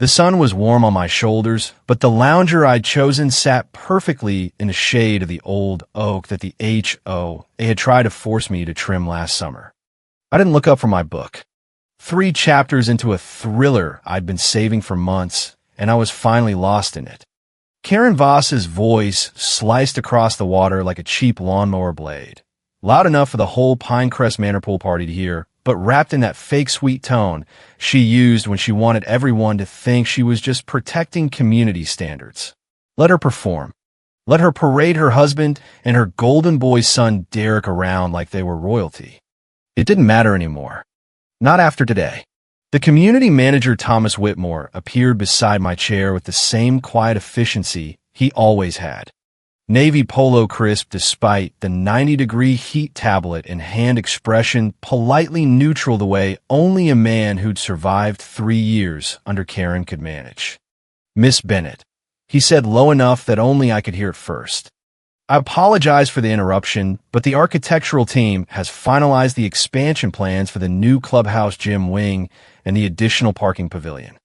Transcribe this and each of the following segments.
The sun was warm on my shoulders, but the lounger I'd chosen sat perfectly in the shade of the old oak that the HOA had tried to force me to trim last summer. I didn't look up from my book. 3 chapters into a thriller I'd been saving for months, and I was finally lost in it. Karen Voss's voice sliced across the water like a cheap lawnmower blade, loud enough for the whole Pinecrest Manor pool party to hear, but wrapped in that fake sweet tone she used when she wanted everyone to think she was just protecting community standards. Let her perform. Let her parade her husband and her golden boy son Derek around like they were royalty. It didn't matter anymore. Not after today. The community manager, Thomas Whitmore, appeared beside my chair with the same quiet efficiency he always had. Navy polo crisp despite the 90-degree heat tablet and hand expression politely neutral the way only a man who'd survived 3 years under Karen could manage. "Miss Bennett," he said low enough that only I could hear it first. "I apologize for the interruption, but the architectural team has finalized the expansion plans for the new clubhouse gym wing and the additional parking pavilion.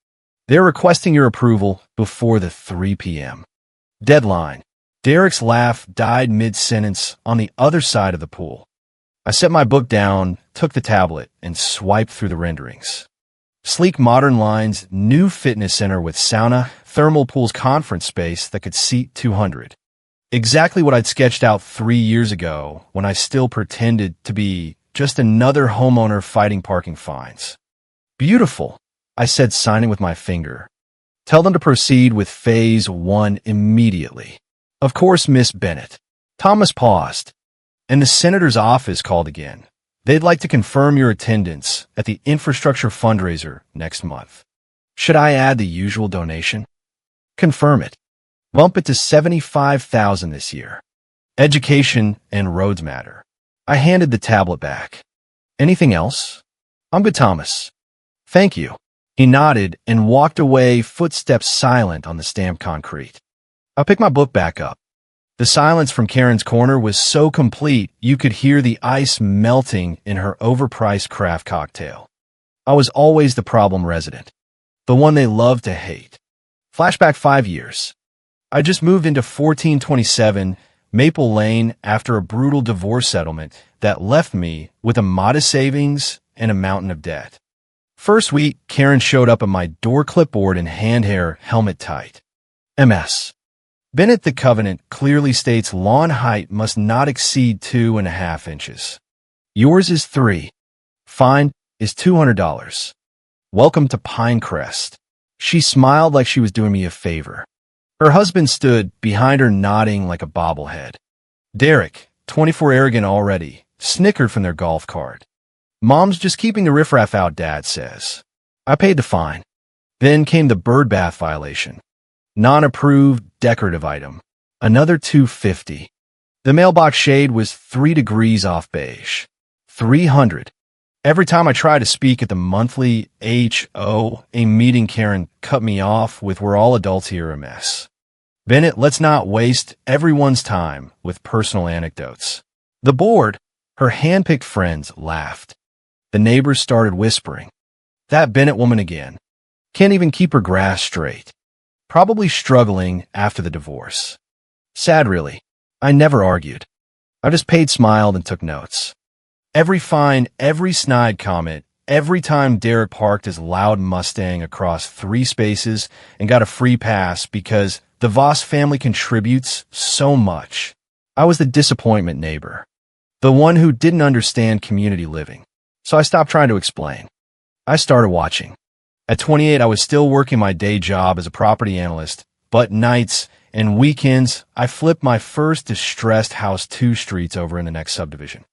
They're requesting your approval before the 3 p.m. deadline." Derek's laugh died mid-sentence on the other side of the pool. I set my book down, took the tablet, and swiped through the renderings. Sleek modern lines, new fitness center with sauna, thermal pools, conference space that could seat 200. Exactly what I'd sketched out 3 years ago when I still pretended to be just another homeowner fighting parking fines. "Beautiful," I said, signing with my finger. "Tell them to proceed with phase 1 immediately." "Of course, Miss Bennett." Thomas paused, and the senator's office called again. "They'd like to confirm your attendance at the infrastructure fundraiser next month." "Should I add the usual donation?" "Confirm it. Bump it to $75,000 this year. Education and roads matter." I handed the tablet back. "Anything else?" "I'm good, Thomas. Thank you." He nodded and walked away, footsteps silent on the stamped concrete. I picked my book back up. The silence from Karen's corner was so complete you could hear the ice melting in her overpriced craft cocktail. I was always the problem resident, the one they loved to hate. Flashback 5 years. I just moved into 1427 Maple Lane after a brutal divorce settlement that left me with a modest savings and a mountain of debt. First week, Karen showed up at my door, clipboard and hand hair helmet tight. MS. Bennett, the covenant clearly states lawn height must not exceed 2.5 inches. Yours is 3. Fine is $200. Welcome to Pinecrest. She smiled like she was doing me a favor. Her husband stood behind her, nodding like a bobblehead. Derek, 24, arrogant already, snickered from their golf cart. "Mom's just keeping the riffraff out, Dad says." I paid the fine. Then came the bird bath violation. Non-approved decorative item. Another $250. The mailbox shade was 3 degrees off beige. $300. Every time I tried to speak at the monthly HOA meeting, Karen cut me off with, "We're all adults here, a mess. Bennett, let's not waste everyone's time with personal anecdotes." The board, her hand-picked friends, laughed. The neighbors started whispering. "That Bennett woman again. Can't even keep her grass straight. Probably struggling after the divorce." Sad, really. I never argued. I just paid, smiled, and took notes. Every fine, every snide comment, every time Derek parked his loud Mustang across 3 spaces and got a free pass because the Voss family contributes so much. I was the disappointment neighbor, the one who didn't understand community living. So I stopped trying to explain. I started watching. At 28, I was still working my day job as a property analyst, but nights and weekends, I flipped my first distressed house 2 streets over in the next subdivision.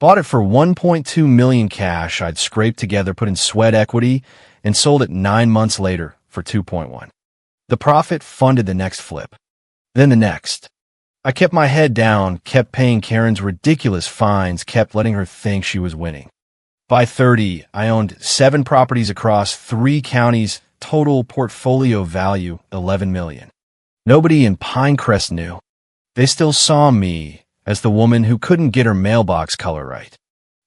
Bought it for $1.2 million cash I'd scraped together, put in sweat equity, and sold it 9 months later for $2.1. The profit funded the next flip, then the next. I kept my head down, kept paying Karen's ridiculous fines, kept letting her think she was winning. By 30, I owned 7 properties across 3 counties, total portfolio value $11 million. Nobody in Pinecrest knew. They still saw me as the woman who couldn't get her mailbox color right.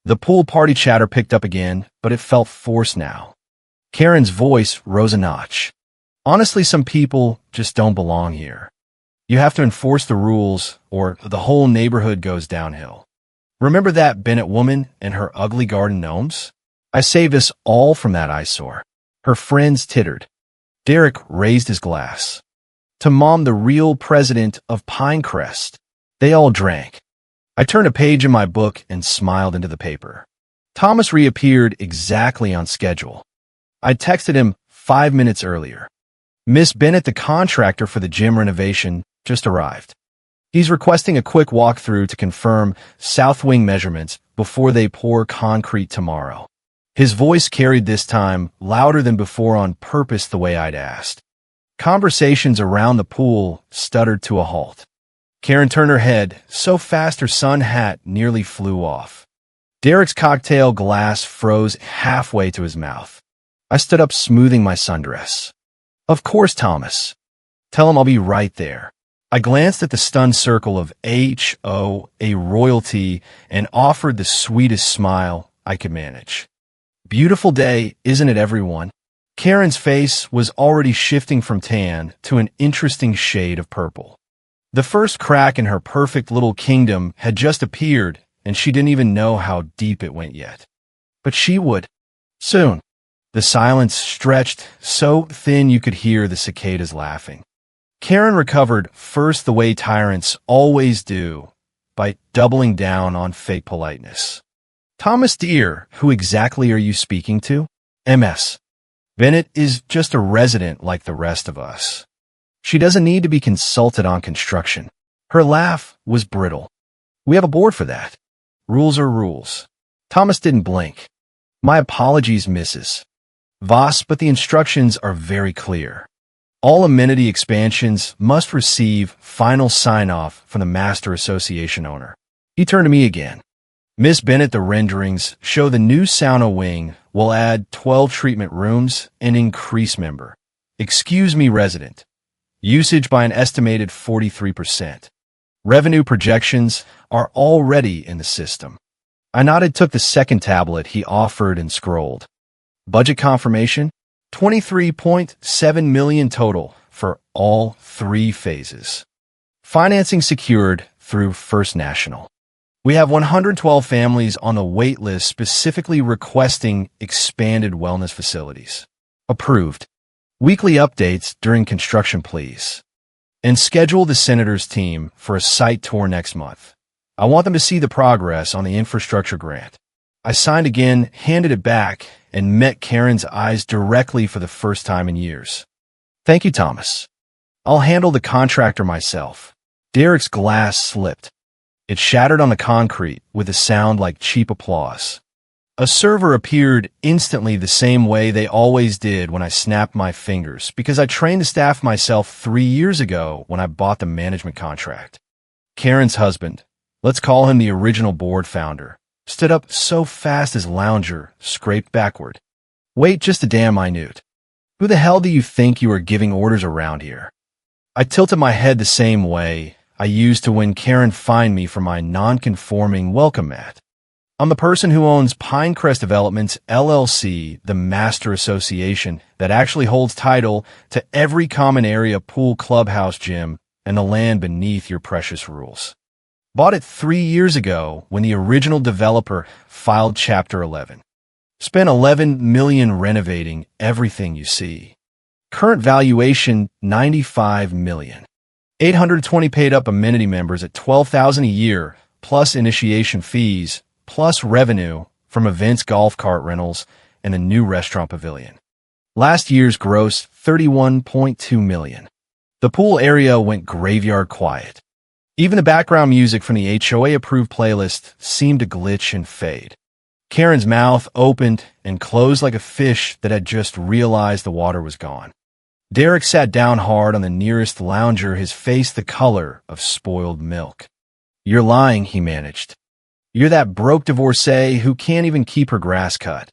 The pool party chatter picked up again, but it felt forced now. Karen's voice rose a notch. Honestly, some people just don't belong here. You have to enforce the rules, or the whole neighborhood goes downhill. Remember that Bennett woman and her ugly garden gnomes? I saved us all from that eyesore. Her friends tittered. Derek raised his glass. To Mom, the real president of Pinecrest. They all drank. I turned a page in my book and smiled into the paper. Thomas reappeared exactly on schedule. I texted him 5 minutes earlier. Miss Bennett, the contractor for the gym renovation, just arrived. He's requesting a quick walkthrough to confirm south wing measurements before they pour concrete tomorrow. His voice carried this time louder than before on purpose the way I'd asked. Conversations around the pool stuttered to a halt. Karen turned her head so fast her sun hat nearly flew off. Derek's cocktail glass froze halfway to his mouth. I stood up, smoothing my sundress. Of course, Thomas. Tell him I'll be right there. I glanced at the stunned circle of HOA royalty and offered the sweetest smile I could manage. Beautiful day, isn't it, everyone? Karen's face was already shifting from tan to an interesting shade of purple. The first crack in her perfect little kingdom had just appeared, and she didn't even know how deep it went yet. But she would. Soon. The silence stretched so thin you could hear the cicadas laughing. Karen recovered first the way tyrants always do, by doubling down on fake politeness. Thomas dear, who exactly are you speaking to? MS. Bennett is just a resident like the rest of us. She doesn't need to be consulted on construction. Her laugh was brittle. We have a board for that. Rules are rules. Thomas didn't blink. My apologies, Mrs. Voss, but the instructions are very clear. All amenity expansions must receive final sign-off from the Master Association owner. He turned to me again. Miss Bennett, the renderings show the new sauna wing will add 12 treatment rooms and increase member. Excuse me, resident. Usage by an estimated 43%. Revenue projections are already in the system. I nodded, took the second tablet he offered, and scrolled. Budget confirmation, $23.7 million total for all 3 phases. Financing secured through First National. We have 112 families on the wait list specifically requesting expanded wellness facilities. Approved. Weekly updates during construction, please. And schedule the Senator's team for a site tour next month. I want them to see the progress on the infrastructure grant. I signed again, handed it back, and met Karen's eyes directly for the first time in years. Thank you, Thomas. I'll handle the contractor myself. Derek's glass slipped. It shattered on the concrete with a sound like cheap applause. A server appeared instantly the same way they always did when I snapped my fingers, because I trained the staff myself 3 years ago when I bought the management contract. Karen's husband, let's call him the original board founder, stood up so fast his lounger scraped backward. Wait just a damn minute. Who the hell do you think you are giving orders around here? I tilted my head the same way I used to when Karen fined me for my non-conforming welcome mat. I'm the person who owns Pinecrest Developments, LLC, the master association that actually holds title to every common area, pool, clubhouse, gym, and the land beneath your precious rules. Bought it 3 years ago when the original developer filed Chapter 11. Spent $11 million renovating everything you see. Current valuation, $95 million. 820 paid up amenity members at $12,000 a year, plus initiation fees, plus revenue from events, golf cart rentals, and a new restaurant pavilion. Last year's gross, $31.2 million. The pool area went graveyard quiet. Even the background music from the HOA-approved playlist seemed to glitch and fade. Karen's mouth opened and closed like a fish that had just realized the water was gone. Derek sat down hard on the nearest lounger, his face the color of spoiled milk. You're lying, he managed. You're that broke divorcee who can't even keep her grass cut.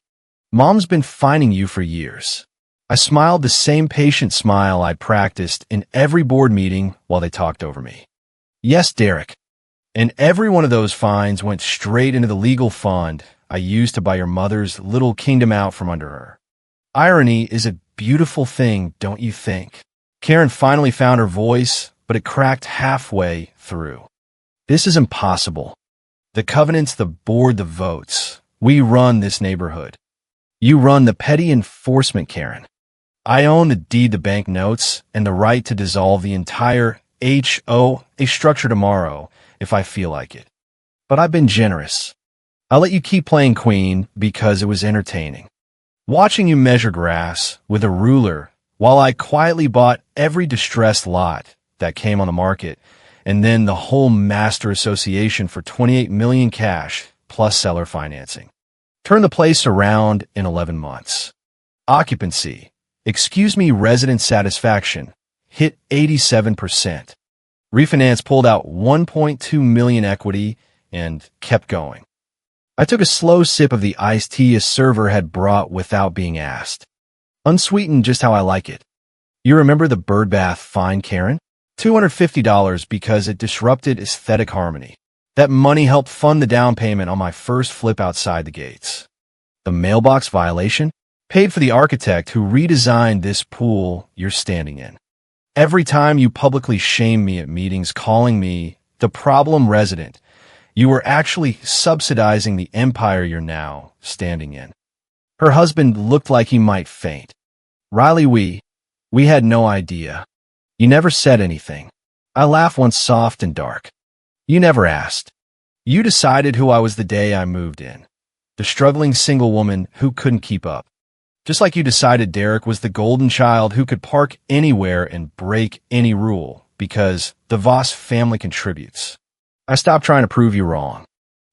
Mom's been fining you for years. I smiled the same patient smile I'd practiced in every board meeting while they talked over me. Yes, Derek. And every one of those fines went straight into the legal fund I used to buy your mother's little kingdom out from under her. Irony is a beautiful thing, don't you think? Karen finally found her voice, but it cracked halfway through. This is impossible. The covenants, the board, the votes. We run this neighborhood. You run the petty enforcement, Karen. I own the deed to bank notes and the right to dissolve the entire HOA structure tomorrow if I feel like it. But I've been generous. I'll let you keep playing queen because it was entertaining. Watching you measure grass with a ruler while I quietly bought every distressed lot that came on the market and then the whole master association for $28 million cash plus seller financing. Turn the place around in 11 months. Occupancy, resident satisfaction, hit 87%. Refinance pulled out $1.2 million equity and kept going. I took a slow sip of the iced tea a server had brought without being asked. Unsweetened just how I like it. You remember the birdbath fine, Karen? $250 because it disrupted aesthetic harmony. That money helped fund the down payment on my first flip outside the gates. The mailbox violation paid for the architect who redesigned this pool you're standing in. Every time you publicly shame me at meetings calling me the problem resident, you were actually subsidizing the empire you're now standing in. Her husband looked like he might faint. Riley, we had no idea. You never said anything. I laughed once soft and dark. You never asked. You decided who I was the day I moved in. The struggling single woman who couldn't keep up. Just like you decided Derek was the golden child who could park anywhere and break any rule because the Voss family contributes. I stopped trying to prove you wrong.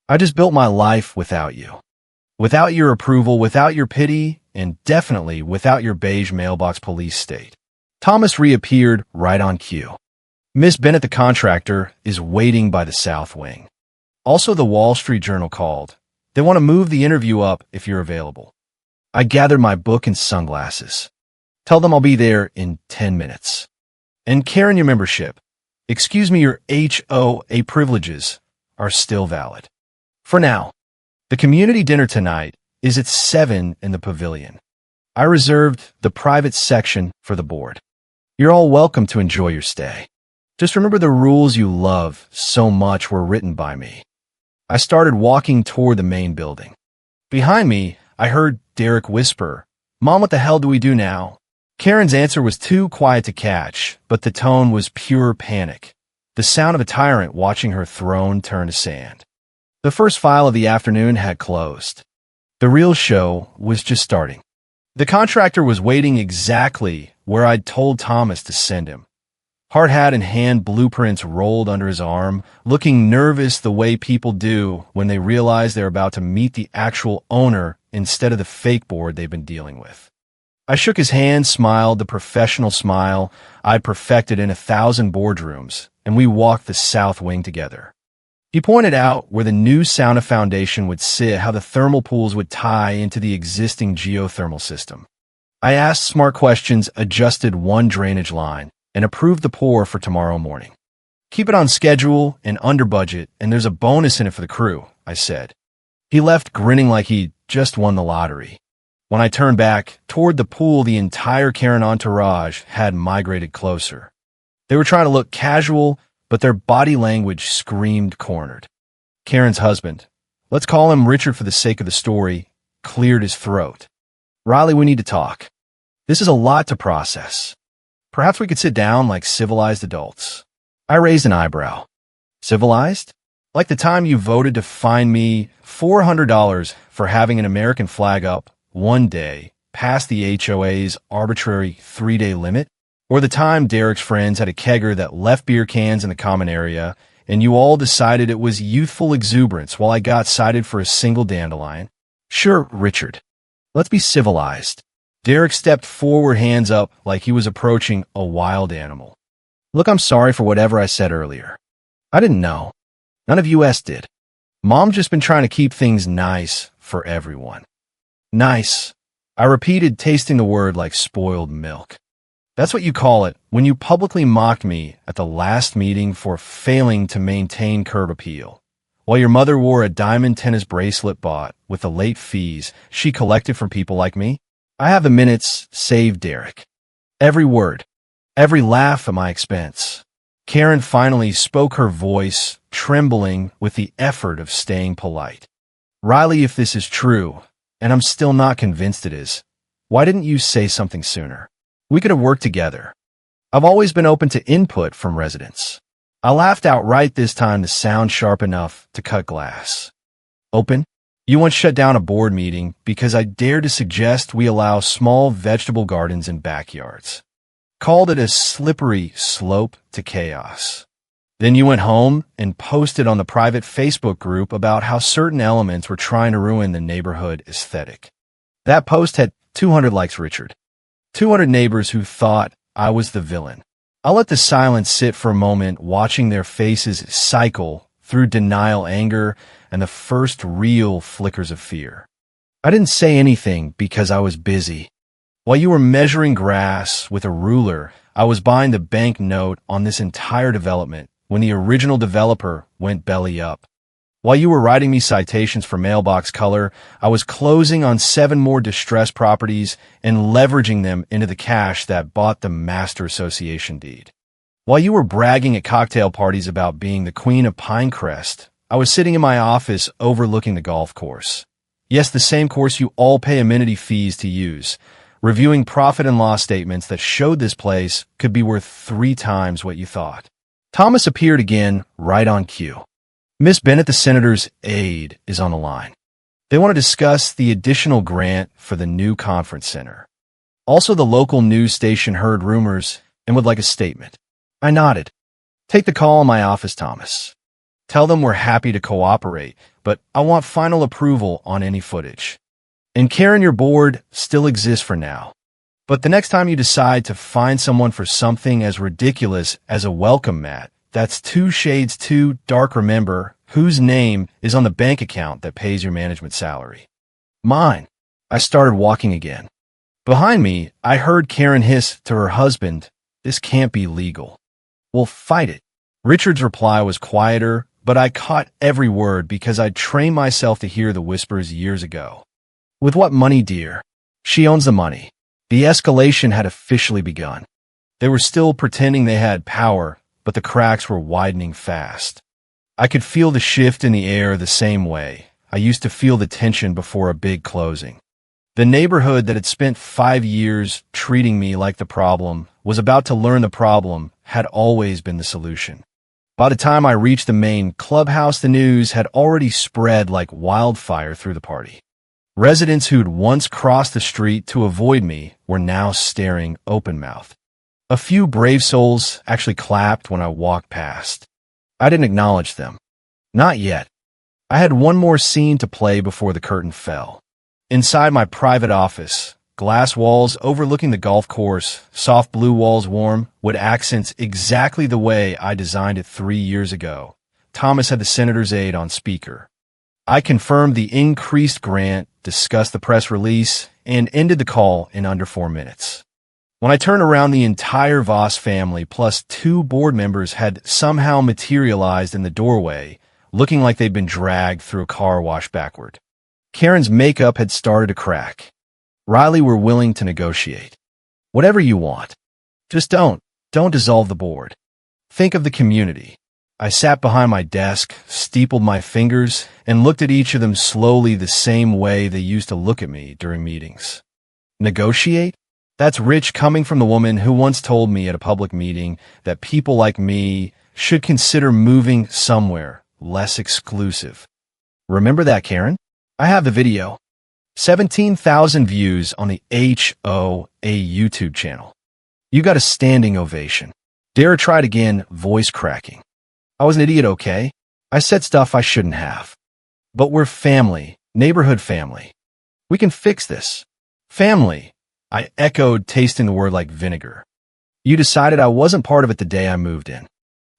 I just built my life without you. Without your approval, without your pity, and definitely without your beige mailbox police state. Thomas reappeared right on cue. Miss Bennett, the contractor, is waiting by the south wing. Also, the Wall Street Journal called. They want to move the interview up if you're available. I gathered my book and sunglasses. Tell them I'll be there in 10 minutes. And Karen, your membership. Your HOA privileges are still valid. For now, the community dinner tonight is at 7 in the pavilion. I reserved the private section for the board. You're all welcome to enjoy your stay. Just remember the rules you love so much were written by me. I started walking toward the main building. Behind me, I heard Derek whisper, "Mom, what the hell do we do now?" Karen's answer was too quiet to catch, but the tone was pure panic. The sound of a tyrant watching her throne turn to sand. The first file of the afternoon had closed. The real show was just starting. The contractor was waiting exactly where I'd told Thomas to send him. Hard hat in hand, blueprints rolled under his arm, looking nervous the way people do when they realize they're about to meet the actual owner instead of the fake board they've been dealing with. I shook his hand, smiled the professional smile I'd perfected in 1,000 boardrooms, and we walked the south wing together. He pointed out where the new sauna foundation would sit, how the thermal pools would tie into the existing geothermal system. I asked smart questions, adjusted one drainage line, and approved the pour for tomorrow morning. Keep it on schedule and under budget, and there's a bonus in it for the crew, I said. He left grinning like he'd just won the lottery. When I turned back toward the pool, the entire Karen entourage had migrated closer. They were trying to look casual, but their body language screamed cornered. Karen's husband, let's call him Richard for the sake of the story, cleared his throat. Riley, we need to talk. This is a lot to process. Perhaps we could sit down like civilized adults. I raised an eyebrow. Civilized? Like the time you voted to fine me $400 for having an American flag up one day past the HOA's arbitrary 3-day limit? Or the time Derek's friends had a kegger that left beer cans in the common area and you all decided it was youthful exuberance while I got cited for a single dandelion? Sure, Richard. Let's be civilized. Derek stepped forward, hands up, like he was approaching a wild animal. Look, I'm sorry for whatever I said earlier. I didn't know. None of us did. Mom's just been trying to keep things nice for everyone. Nice. I repeated, tasting the word like spoiled milk. That's what you call it when you publicly mocked me at the last meeting for failing to maintain curb appeal, while your mother wore a diamond tennis bracelet bought with the late fees she collected from people like me. I have the minutes saved, Derek. Every word, every laugh at my expense. Karen finally spoke, her voice trembling with the effort of staying polite. Riley, if this is true, and I'm still not convinced it is, why didn't you say something sooner? We could have worked together. I've always been open to input from residents. I laughed outright this time to sound sharp enough to cut glass. Open? You once shut down a board meeting because I dared to suggest we allow small vegetable gardens in backyards. Called it a slippery slope to chaos. Then you went home and posted on the private Facebook group about how certain elements were trying to ruin the neighborhood aesthetic. That post had 200 likes, Richard. 200 neighbors who thought I was the villain. I'll let the silence sit for a moment, watching their faces cycle through denial, anger, and the first real flickers of fear. I didn't say anything because I was busy. While you were measuring grass with a ruler, I was buying the bank note on this entire development when the original developer went belly up. While you were writing me citations for mailbox color, I was closing on 7 more distressed properties and leveraging them into the cash that bought the master association deed. While you were bragging at cocktail parties about being the queen of Pinecrest, I was sitting in my office overlooking the golf course. Yes, the same course you all pay amenity fees to use, reviewing profit and loss statements that showed this place could be worth 3 times what you thought. Thomas appeared again, right on cue. Miss Bennett, the senator's aide, is on the line. They want to discuss the additional grant for the new conference center. Also, the local news station heard rumors and would like a statement. I nodded. Take the call in my office, Thomas. Tell them we're happy to cooperate, but I want final approval on any footage. And Karen, your board still exists for now. But the next time you decide to find someone for something as ridiculous as a welcome mat, that's 2 shades too dark, remember whose name is on the bank account that pays your management salary. Mine. I started walking again. Behind me, I heard Karen hiss to her husband, "This can't be legal." "Well, fight it." Richard's reply was quieter, but I caught every word because I'd trained myself to hear the whispers years ago. "With what money, dear?" "She owns the money." The escalation had officially begun. They were still pretending they had power, but the cracks were widening fast. I could feel the shift in the air the same way I used to feel the tension before a big closing. The neighborhood that had spent 5 years treating me like the problem was about to learn the problem had always been the solution. By the time I reached the main clubhouse, the news had already spread like wildfire through the party. Residents who'd once crossed the street to avoid me were now staring open-mouthed. A few brave souls actually clapped when I walked past. I didn't acknowledge them. Not yet. I had one more scene to play before the curtain fell. Inside my private office, glass walls overlooking the golf course, soft blue walls, warm wood accents exactly the way I designed it 3 years ago. Thomas had the senator's aide on speaker. I confirmed the increased grant, discussed the press release, and ended the call in under 4 minutes. When I turned around, the entire Voss family plus 2 board members had somehow materialized in the doorway, looking like they'd been dragged through a car wash backward. Karen's makeup had started to crack. Riley, we're willing to negotiate. Whatever you want. Just don't dissolve the board. Think of the community. I sat behind my desk, steepled my fingers, and looked at each of them slowly the same way they used to look at me during meetings. Negotiate? That's rich coming from the woman who once told me at a public meeting that people like me should consider moving somewhere less exclusive. Remember that, Karen? I have the video. 17,000 views on the HOA YouTube channel. You got a standing ovation. Dare tried again, voice cracking. I was an idiot, okay? I said stuff I shouldn't have. But we're family, neighborhood family. We can fix this. Family, I echoed, tasting the word like vinegar. You decided I wasn't part of it the day I moved in.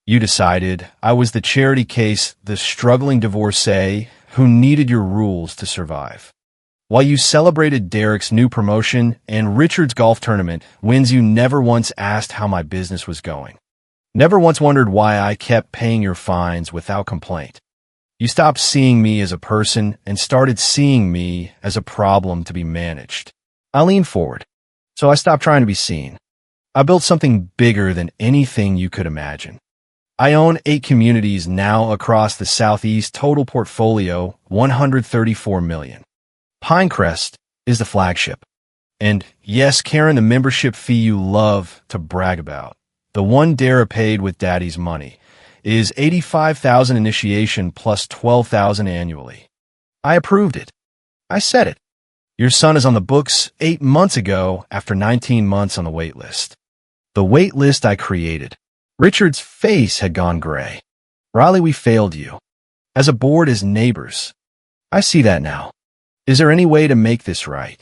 You decided I was the charity case, the struggling divorcee who needed your rules to survive. While you celebrated Derek's new promotion and Richard's golf tournament wins, you never once asked how my business was going. Never once wondered why I kept paying your fines without complaint. You stopped seeing me as a person and started seeing me as a problem to be managed. I leaned forward, so I stopped trying to be seen. I built something bigger than anything you could imagine. I own 8 communities now across the Southeast, total portfolio $134 million. Pinecrest is the flagship. And yes, Karen, the membership fee you love to brag about, the one Dara paid with daddy's money, is $85,000 initiation plus $12,000 annually. I approved it. I said it. Your son is on the books 8 months ago after 19 months on the wait list. The wait list I created. Richard's face had gone gray. Riley, we failed you. As a board, as neighbors. I see that now. Is there any way to make this right?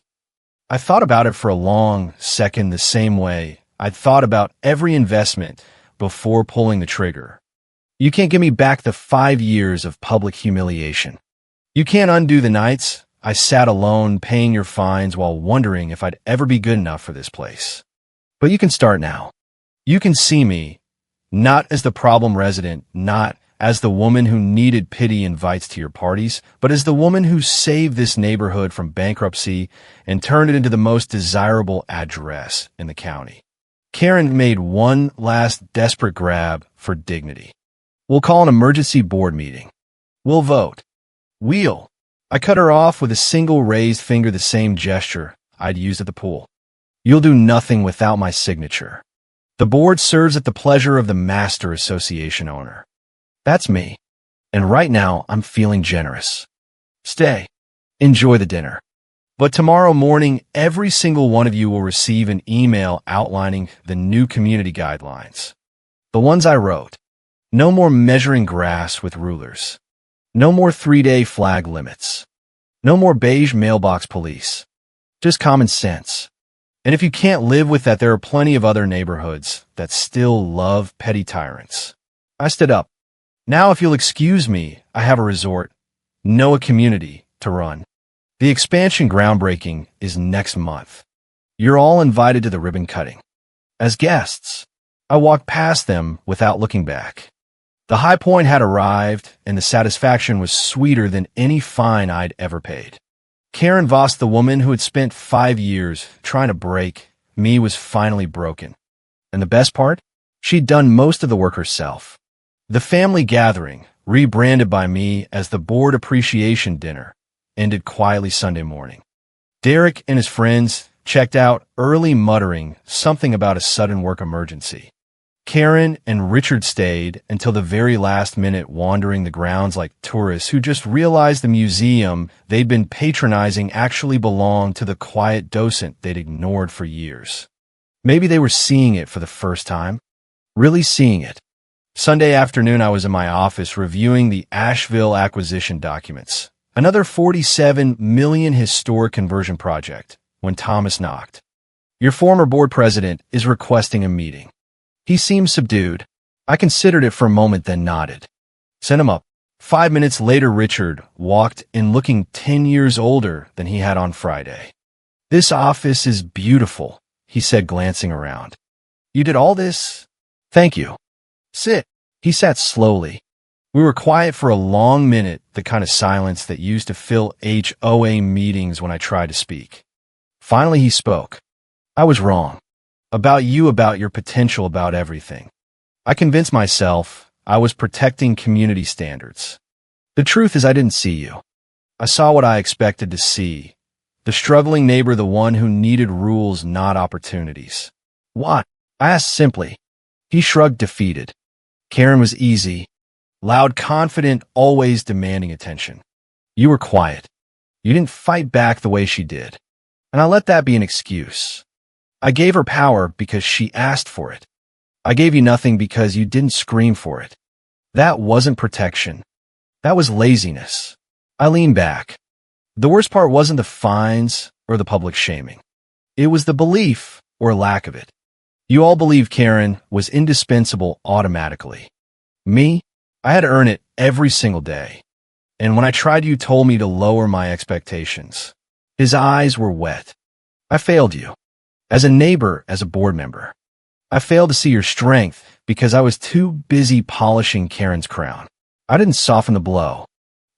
I thought about it for a long second the same way I'd thought about every investment before pulling the trigger. You can't give me back the 5 years of public humiliation. You can't undo the nights I sat alone paying your fines while wondering if I'd ever be good enough for this place. But you can start now. You can see me, not as the problem resident, not as the woman who needed pity invites to your parties, but as the woman who saved this neighborhood from bankruptcy and turned it into the most desirable address in the county. Karen made one last desperate grab for dignity. We'll call an emergency board meeting. We'll vote. I cut her off with a single raised finger, the same gesture I'd used at the pool. You'll do nothing without my signature. The board serves at the pleasure of the master association owner. That's me. And right now, I'm feeling generous. Stay. Enjoy the dinner. But tomorrow morning, every single one of you will receive an email outlining the new community guidelines. The ones I wrote. No more measuring grass with rulers. No more 3-day flag limits. No more beige mailbox police. Just common sense. And if you can't live with that, there are plenty of other neighborhoods that still love petty tyrants. I stood up. Now, if you'll excuse me, I have a resort, a community to run. The expansion groundbreaking is next month. You're all invited to the ribbon cutting. As guests, I walked past them without looking back. The high point had arrived, and the satisfaction was sweeter than any fine I'd ever paid. Karen Voss, the woman who had spent 5 years trying to break me, was finally broken. And the best part? She'd done most of the work herself. The family gathering, rebranded by me as the board appreciation dinner, ended quietly Sunday morning. Derek and his friends checked out early, muttering something about a sudden work emergency. Karen and Richard stayed until the very last minute, wandering the grounds like tourists who just realized the museum they'd been patronizing actually belonged to the quiet docent they'd ignored for years. Maybe they were seeing it for the first time. Really seeing it. Sunday afternoon, I was in my office reviewing the Asheville acquisition documents, another $47 million historic conversion project, when Thomas knocked. Your former board president is requesting a meeting. He seemed subdued. I considered it for a moment, then nodded. Sent him up. 5 minutes later, Richard walked in looking 10 years older than he had on Friday. This office is beautiful, he said, glancing around. You did all this? Thank you. Sit. He sat slowly. We were quiet for a long minute, the kind of silence that used to fill HOA meetings when I tried to speak. Finally, he spoke. I was wrong. About you, about your potential, about everything. I convinced myself I was protecting community standards. The truth is, I didn't see you. I saw what I expected to see. The struggling neighbor, the one who needed rules, not opportunities. What? I asked simply. He shrugged, defeated. Karen was easy, loud, confident, always demanding attention. You were quiet. You didn't fight back the way she did. And I let that be an excuse. I gave her power because she asked for it. I gave you nothing because you didn't scream for it. That wasn't protection. That was laziness. I leaned back. The worst part wasn't the fines or the public shaming. It was the belief or lack of it. You all believed Karen was indispensable automatically. Me? I had to earn it every single day. And when I tried, you told me to lower my expectations. His eyes were wet. I failed you. As a neighbor, as a board member. I failed to see your strength because I was too busy polishing Karen's crown. I didn't soften the blow.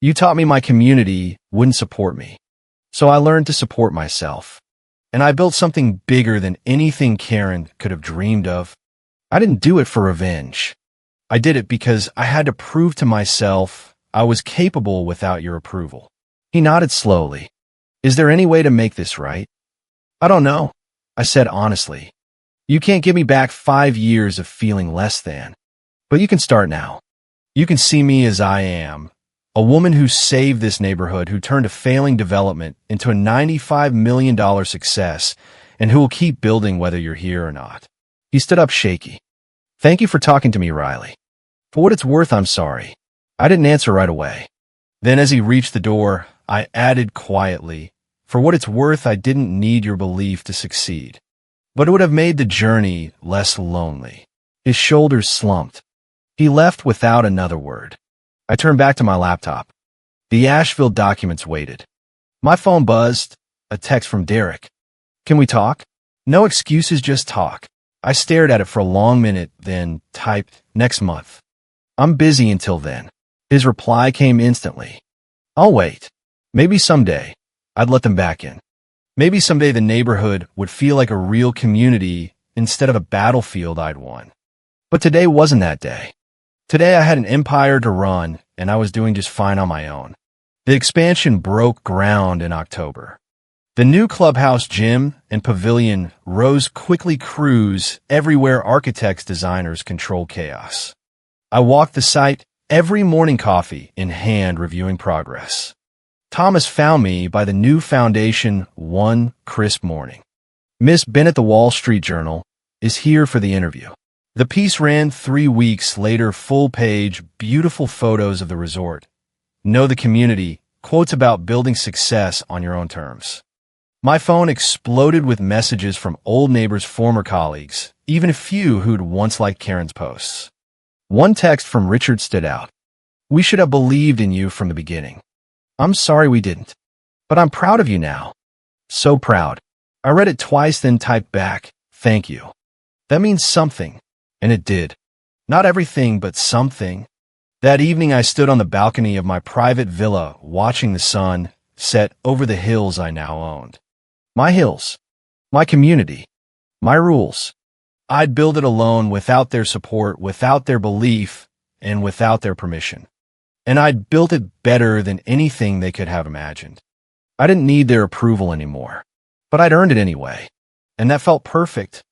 You taught me my community wouldn't support me. So I learned to support myself. And I built something bigger than anything Karen could have dreamed of. I didn't do it for revenge. I did it because I had to prove to myself I was capable without your approval. He nodded slowly. Is there any way to make this right? I don't know, I said honestly. You can't give me back 5 years of feeling less than. But you can start now. You can see me as I am. A woman who saved this neighborhood, who turned a failing development into a $95 million success, and who will keep building whether you're here or not. He stood up shaky. Thank you for talking to me, Riley. For what it's worth, I'm sorry. I didn't answer right away. Then as he reached the door, I added quietly, for what it's worth, I didn't need your belief to succeed. But it would have made the journey less lonely. His shoulders slumped. He left without another word. I turned back to my laptop. The Asheville documents waited. My phone buzzed, a text from Derek. Can we talk? No excuses, just talk. I stared at it for a long minute, then typed, next month. I'm busy until then. His reply came instantly. I'll wait. Maybe someday I'd let them back in. Maybe someday the neighborhood would feel like a real community instead of a battlefield I'd won. But today wasn't that day. Today I had an empire to run, and I was doing just fine on my own. The expansion broke ground in October. The new clubhouse, gym, and pavilion rose quickly, crews everywhere, architects, designers control chaos. I walked the site, every morning, coffee in hand, reviewing progress. Thomas found me by the new foundation one crisp morning. Miss Bennett, the Wall Street Journal, is here for the interview. The piece ran 3 weeks later, full page, beautiful photos of the resort. Know the community, quotes about building success on your own terms. My phone exploded with messages from old neighbors, former colleagues, even a few who'd once liked Karen's posts. One text from Richard stood out. We should have believed in you from the beginning. I'm sorry we didn't. But I'm proud of you now. So proud. I read it twice, then typed back, thank you. That means something. And it did. Not everything, but something. That evening I stood on the balcony of my private villa, watching the sun set over the hills I now owned. My hills. My community. My rules. I'd build it alone, without their support, without their belief, and without their permission. And I'd built it better than anything they could have imagined. I didn't need their approval anymore. But I'd earned it anyway. And that felt perfect.